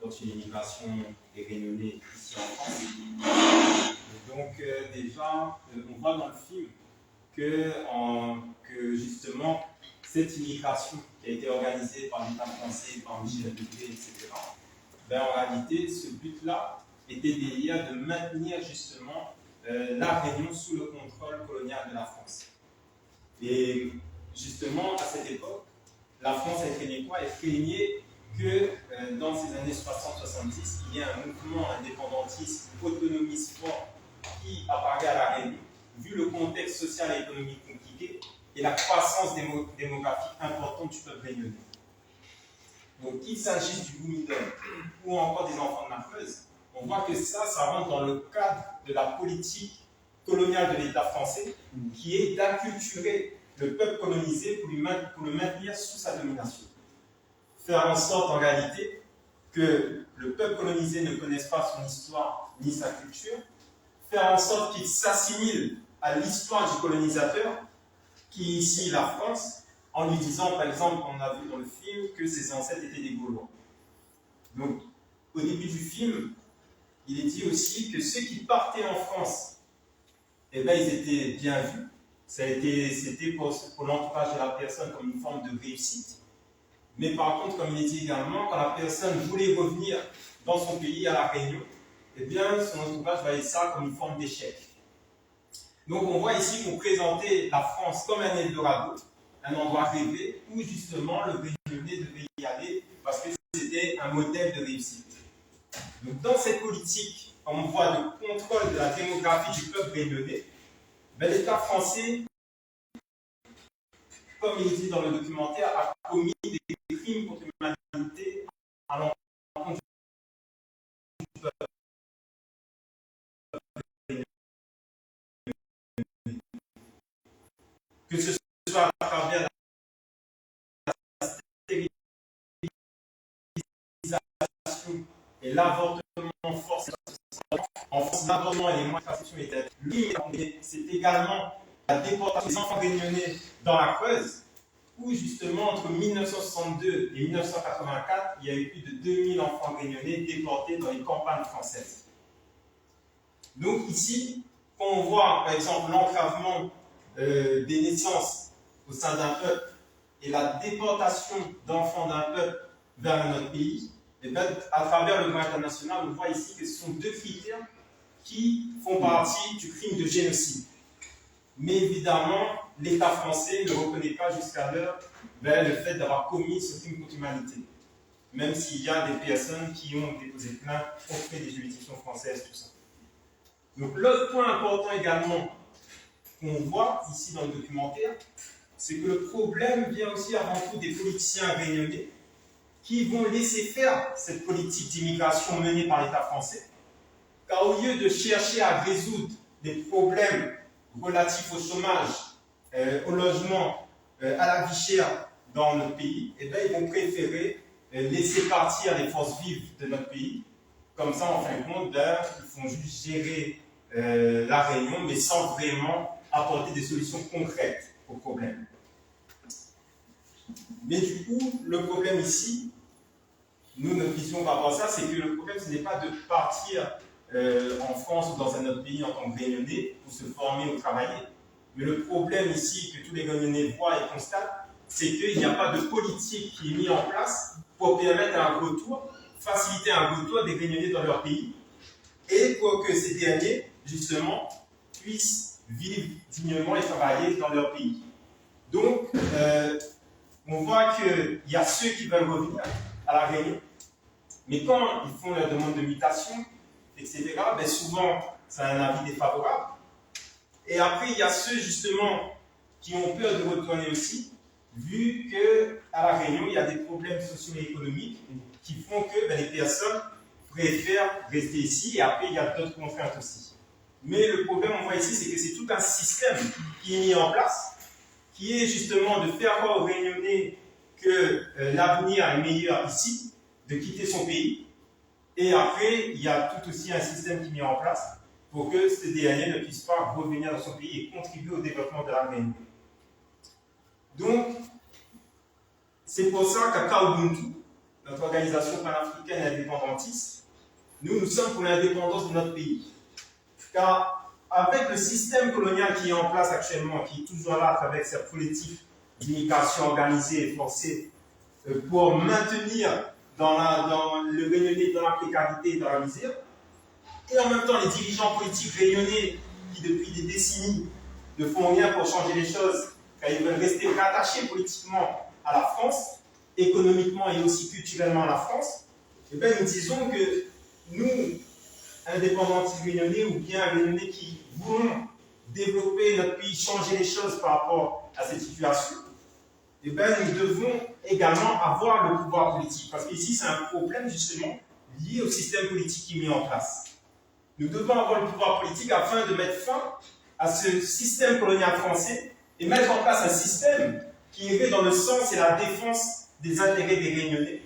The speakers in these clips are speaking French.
donc une immigration des Réunionnais ici en France. Et donc déjà, on voit dans le film que justement, cette immigration qui a été organisée par l'État français, par Michel Debré, etc., ben, en réalité, ce but-là était derrière de maintenir justement la Réunion sous le contrôle colonial de la France. Et justement, à cette époque, la France, elle craignait quoi? Elle craignait que dans ces années 60-70, il y ait un mouvement indépendantiste, autonomiste fort qui apparaît à la Réunion, vu le contexte social et économique compliqué et la croissance démographique importante du peuple réunionnais. Donc, qu'il s'agisse du Boumidon ou encore des enfants de Marqueuse, on voit que ça rentre dans le cadre de la politique coloniale de l'État français, qui est d'acculturer le peuple colonisé pour le maintenir sous sa domination. Faire en sorte, en réalité, que le peuple colonisé ne connaisse pas son histoire ni sa culture, faire en sorte qu'il s'assimile à l'histoire du colonisateur, qui est ici la France, en lui disant, par exemple, on a vu dans le film, que ses ancêtres étaient des Gaulois. Donc, au début du film, il est dit aussi que ceux qui partaient en France, eh bien, ils étaient bien vus. C'était pour l'entourage de la personne comme une forme de réussite. Mais par contre, comme il est dit également, quand la personne voulait revenir dans son pays, à La Réunion, eh bien, son entourage voyait ça comme une forme d'échec. Donc, on voit ici qu'on présentait la France comme un Eldorado, un endroit rêvé, où justement le Réunionnais devait y aller parce que c'était un modèle de réussite. Donc, dans cette politique, on voit le contrôle de la démographie du peuple réunionnais, ben, l'État français, comme il est dit dans le documentaire, a commis des crimes contre l'humanité à l'encontre du peuple réunionnais. Que ce soit à travers la stérilisation et l'avortement forcé. En France, l'avortement et les moyens de contraception étaient limités. C'est également la déportation des enfants réunionnais dans la Creuse, où justement entre 1962 et 1984, il y a eu plus de 2000 enfants réunionnais déportés dans les campagnes françaises. Donc ici, quand on voit par exemple l'enclavement des naissances au sein d'un peuple et la déportation d'enfants d'un peuple vers un autre pays, et bien, à travers le droit international, on voit ici que ce sont deux critères qui font partie du crime de génocide. Mais évidemment, l'État français ne reconnaît pas jusqu'à l'heure le fait d'avoir commis ce crime contre l'humanité. Même s'il y a des personnes qui ont déposé plainte auprès des juridictions françaises, tout ça. Donc l'autre point important également qu'on voit ici dans le documentaire, c'est que le problème vient aussi avant tout des politiciens réunionnais qui vont laisser faire cette politique d'immigration menée par l'État français, car au lieu de chercher à résoudre des problèmes relatifs au chômage, au logement, à la vie chère dans notre pays, eh bien, ils vont préférer laisser partir les forces vives de notre pays. Comme ça, en fin de compte, ils font juste gérer la Réunion, mais sans vraiment apporter des solutions concrètes aux problèmes. Mais du coup, le problème ici, nous, notre vision par rapport à ça, c'est que le problème, ce n'est pas de partir en France ou dans un autre pays en tant que Réunionnais pour se former ou travailler. Mais le problème ici que tous les Réunionnais voient et constatent, c'est qu'il n'y a pas de politique qui est mise en place pour permettre un retour, faciliter un retour des Réunionnais dans leur pays et pour que ces derniers, justement, puissent vivre dignement et travailler dans leur pays. Donc, on voit qu'il y a ceux qui veulent revenir à la Réunion, mais quand ils font leur demande de mutation, etc., ben souvent, c'est un avis défavorable. Et après, il y a ceux, justement, qui ont peur de retourner aussi, vu qu'à la Réunion, il y a des problèmes socio-économiques qui font que les personnes préfèrent rester ici, et après, il y a d'autres contraintes aussi. Mais le problème, on voit ici, c'est que c'est tout un système qui est mis en place, qui est justement de faire croire aux Réunionnais que l'avenir est meilleur ici, de quitter son pays. Et après, il y a tout aussi un système qui est mis en place pour que ce dernier ne puisse pas revenir dans son pays et contribuer au développement de la Réunion. Donc, c'est pour ça qu'à Kaobuntu, notre organisation panafricaine indépendantiste, nous sommes pour l'indépendance de notre pays. Car avec le système colonial qui est en place actuellement, qui est toujours là avec sa politique d'immigration organisée et forcée, pour maintenir dans le Réunionnais dans la précarité et dans la misère, et en même temps les dirigeants politiques réunionnais qui depuis des décennies ne font rien pour changer les choses, car ils veulent rester rattachés politiquement à la France, économiquement et aussi culturellement à la France, eh bien nous disons que nous, indépendantistes réunionnais ou bien réunionnais qui voulons développer notre pays, changer les choses par rapport à cette situation, eh bien nous devons également avoir le pouvoir politique. Parce qu'ici, c'est un problème justement lié au système politique qui est mis en place. Nous devons avoir le pouvoir politique afin de mettre fin à ce système colonial français et mettre en place un système qui irait dans le sens et la défense des intérêts des Réunionnais,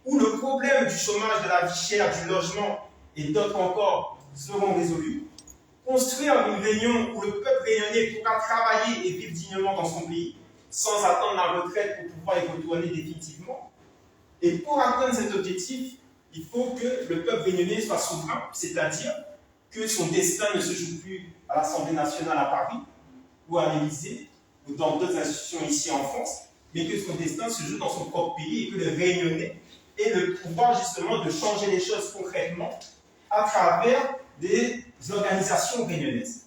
où le problème du chômage, de la vie chère, du logement et d'autres encore seront résolus. Construire une réunion où le peuple réunionnais pourra travailler et vivre dignement dans son pays, sans attendre la retraite pour pouvoir y retourner définitivement. Et pour atteindre cet objectif, il faut que le peuple réunionnais soit souverain, c'est-à-dire que son destin ne se joue plus à l'Assemblée nationale à Paris ou à l'Élysée ou dans d'autres institutions ici en France, mais que son destin se joue dans son propre pays et que le Réunionnais ait le pouvoir justement de changer les choses concrètement à travers des organisations réunionnaises.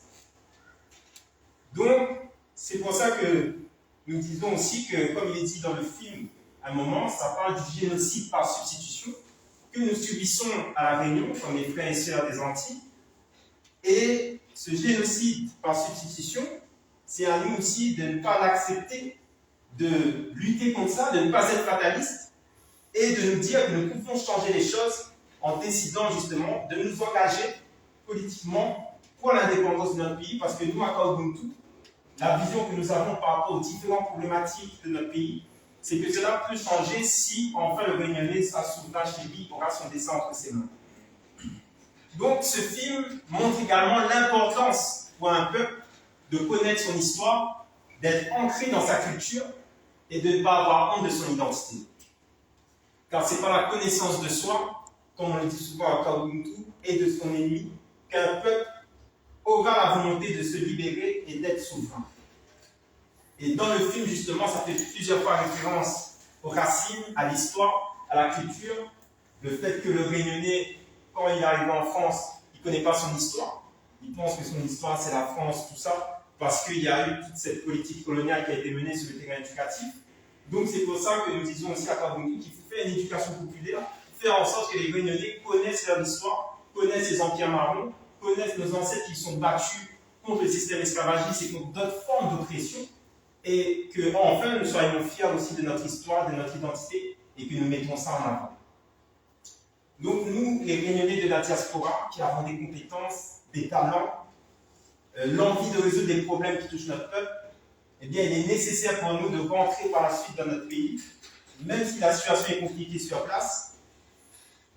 Donc, c'est pour ça que nous disons aussi que, comme il est dit dans le film, à un moment, ça parle du génocide par substitution que nous subissons à La Réunion, comme les frères et sœurs des Antilles. Et ce génocide par substitution, c'est à nous aussi de ne pas l'accepter, de lutter contre ça, de ne pas être fataliste et de nous dire que nous pouvons changer les choses en décidant justement de nous engager politiquement pour l'indépendance de notre pays, parce que nous, à Kaubuntu, la vision que nous avons par rapport aux différentes problématiques de notre pays, c'est que cela peut changer si enfin le Réunionnais sera souverain chez lui, aura son destin entre ses mains. Donc ce film montre également l'importance pour un peuple de connaître son histoire, d'être ancré dans sa culture et de ne pas avoir honte de son identité. Car c'est par la connaissance de soi, comme on le dit souvent à Kaubuntu, et de son ennemi, qu'un peuple aura la volonté de se libérer et d'être souverain. Et dans le film, justement, ça fait plusieurs fois référence aux racines, à l'histoire, à la culture, le fait que le Réunionnais, quand il arrive en France, il ne connaît pas son histoire. Il pense que son histoire, c'est la France, tout ça, parce qu'il y a eu toute cette politique coloniale qui a été menée sur le terrain éducatif. Donc c'est pour ça que nous disons aussi à Kaubuntu qu'il faut faire une éducation populaire, faire en sorte que les Réunionnais connaissent leur histoire, connaissent les empires marrons, connaissent nos ancêtres qui sont battus contre le système esclavagiste et contre d'autres formes d'oppression, et que enfin nous soyons fiers aussi de notre histoire, de notre identité, et que nous mettons ça en avant. Donc nous, les Réunionnais de la diaspora, qui avons des compétences, des talents, l'envie de résoudre des problèmes qui touchent notre peuple, eh bien il est nécessaire pour nous de rentrer par la suite dans notre pays, même si la situation est compliquée sur place,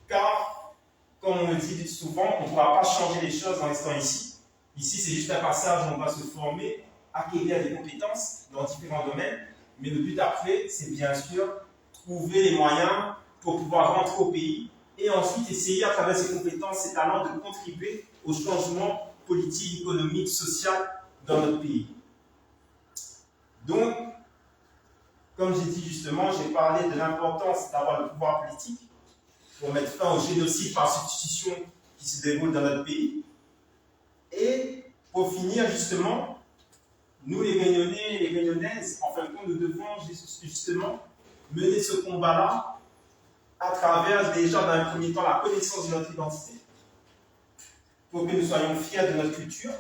car, comme on le dit souvent, on ne pourra pas changer les choses en restant ici. Ici, c'est juste un passage où on va se former, acquérir des compétences dans différents domaines, mais le but après, c'est bien sûr trouver les moyens pour pouvoir rentrer au pays et ensuite essayer à travers ses compétences, ses talents, de contribuer au changement politique, économique, social dans notre pays. Donc, comme j'ai dit justement, j'ai parlé de l'importance d'avoir le pouvoir politique pour mettre fin au génocide par substitution qui se déroule dans notre pays. Et pour finir, justement, nous les Réunionnais et les Réunionnaises, en fin de compte, nous devons justement mener ce combat-là à travers déjà, dans un premier temps, la connaissance de notre identité, pour que nous soyons fiers de notre culture,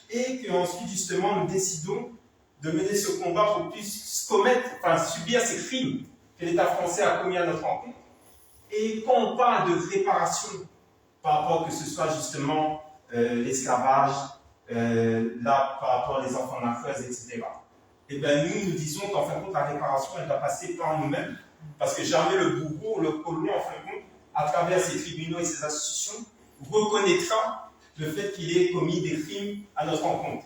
et qu'ensuite, justement, nous décidons de mener ce combat pour qu'on puisse subir ces crimes que l'État français a commis à notre encontre. Et quand on parle de réparation par rapport que ce soit justement l'esclavage, là par rapport aux enfants de la creuse, etc. Et bien nous disons qu'en fin de compte, la réparation, elle doit passer par nous-mêmes, parce que jamais le bourreau, le colon, en fin de compte, à travers ses tribunaux et ses institutions, reconnaîtra le fait qu'il ait commis des crimes à notre encontre.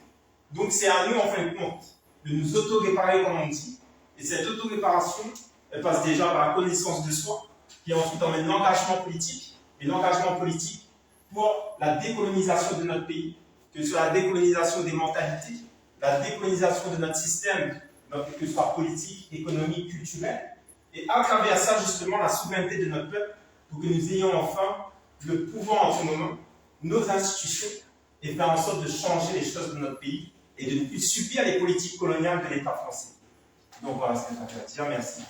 Donc c'est à nous, en fin de compte, de nous auto-réparer, comme on dit. Et cette auto-réparation, elle passe déjà par la connaissance de soi, qui ensuite emmène l'engagement politique, et l'engagement politique pour la décolonisation de notre pays, que ce soit la décolonisation des mentalités, la décolonisation de notre système, que ce soit politique, économique, culturel, et à travers ça, justement, la souveraineté de notre peuple, pour que nous ayons enfin le pouvoir entre nos mains, nos institutions, et faire en sorte de changer les choses de notre pays et de ne plus subir les politiques coloniales de l'État français. Donc voilà ce que j'avais à dire. Merci.